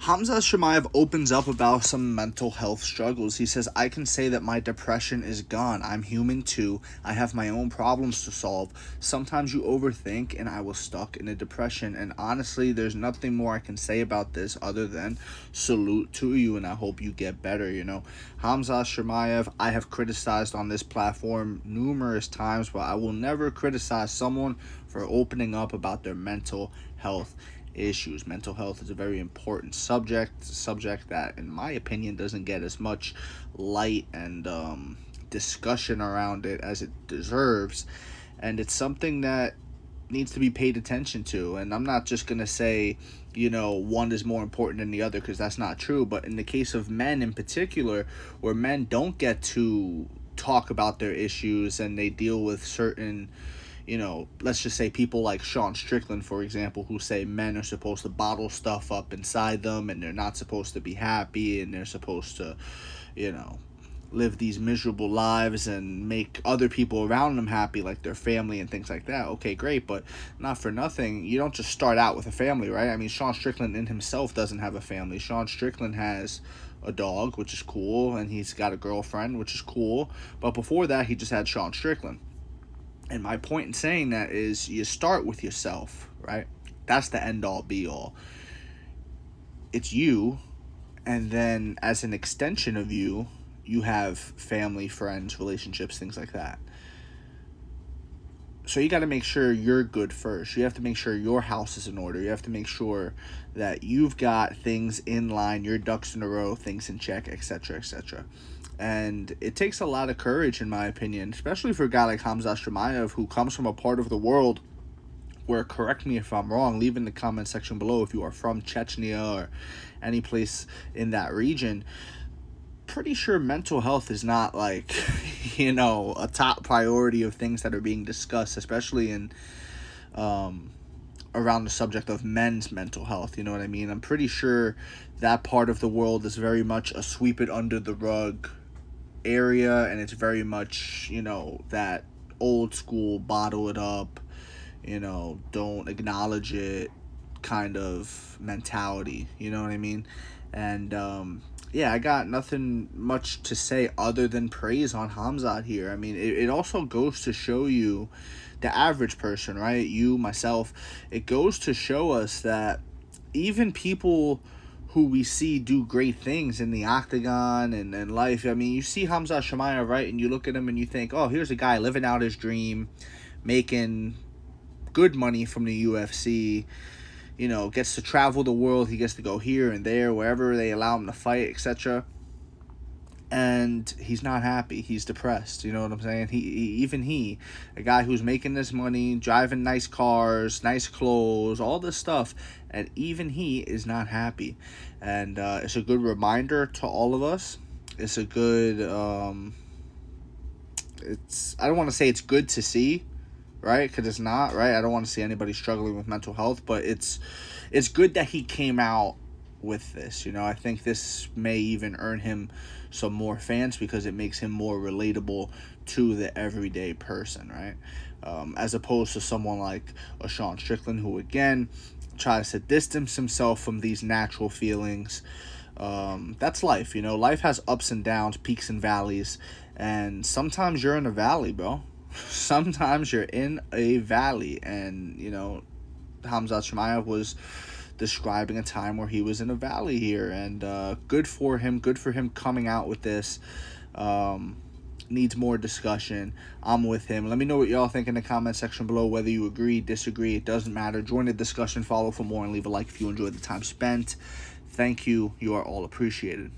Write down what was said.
Khamzat Chimaev opens up about some mental health struggles. He says, I can say that my depression is gone. I'm human too. I have my own problems to solve. Sometimes you overthink and I was stuck in a depression. And honestly, there's nothing more I can say about this other than salute to you and I hope you get better, Khamzat Chimaev, I have criticized on this platform numerous times, but I will never criticize someone for opening up about their mental health issues. Mental health is a very important subject that, in my opinion, doesn't get as much light and discussion around it as it deserves, and it's something that needs to be paid attention to. And I'm not just gonna say one is more important than the other, because that's not true. But in the case of men in particular, where men don't get to talk about their issues and they deal with certain let's just say people like Sean Strickland, for example, who say men are supposed to bottle stuff up inside them and they're not supposed to be happy and they're supposed to, live these miserable lives and make other people around them happy, like their family and things like that. Okay, great, but not for nothing, you don't just start out with a family, right? I mean, Sean Strickland in himself doesn't have a family. Sean Strickland has a dog, which is cool, and he's got a girlfriend, which is cool, but before that, he just had Sean Strickland. And my point in saying that is you start with yourself, right? That's the end-all, be-all. It's you, and then as an extension of you, you have family, friends, relationships, things like that. So you got to make sure you're good first. You have to make sure your house is in order. You have to make sure that you've got things in line, your ducks in a row, things in check, etc., etc. And it takes a lot of courage, in my opinion, especially for a guy like Khamzat Chimaev, who comes from a part of the world where, correct me if I'm wrong, leave in the comment section below if you are from Chechnya or any place in that region. Pretty sure mental health is not like, a top priority of things that are being discussed, especially in around the subject of men's mental health. You know what I mean? I'm pretty sure that part of the world is very much a sweep it under the rug area, and it's very much that old school bottle it up, don't acknowledge it kind of mentality. You know what I mean? And I got nothing much to say other than praise on Khamzat here. I mean, it also goes to show you, the average person, right? You, myself, it goes to show us that even people who we see do great things in the octagon and life. I mean, you see Khamzat Chimaev, right? And you look at him and you think, oh, here's a guy living out his dream, making good money from the UFC, gets to travel the world. He gets to go here and there, wherever they allow him to fight, etc. And he's not happy. He's depressed. You know what I'm saying? He, a guy who's making this money, driving nice cars, nice clothes, all this stuff, and even he is not happy. And it's a good reminder to all of us. It's a good, I don't want to say it's good to see, right? Because it's not, right? I don't want to see anybody struggling with mental health, but it's good that he came out with this. I think this may even earn him some more fans because it makes him more relatable to the everyday person, right? As opposed to someone like a Sean Strickland, who again tries to distance himself from these natural feelings. That's life. Life has ups and downs, peaks and valleys, and sometimes you're in a valley, bro. Sometimes you're in a valley, and Khamzat Chimaev was describing a time where he was in a valley here, and good for him coming out with this. Needs more discussion. I'm with him. Let me know what y'all think in the comment section below, whether you agree, disagree, it doesn't matter. Join the discussion, follow for more, and leave a like if you enjoyed the time spent. Thank you. You are all appreciated.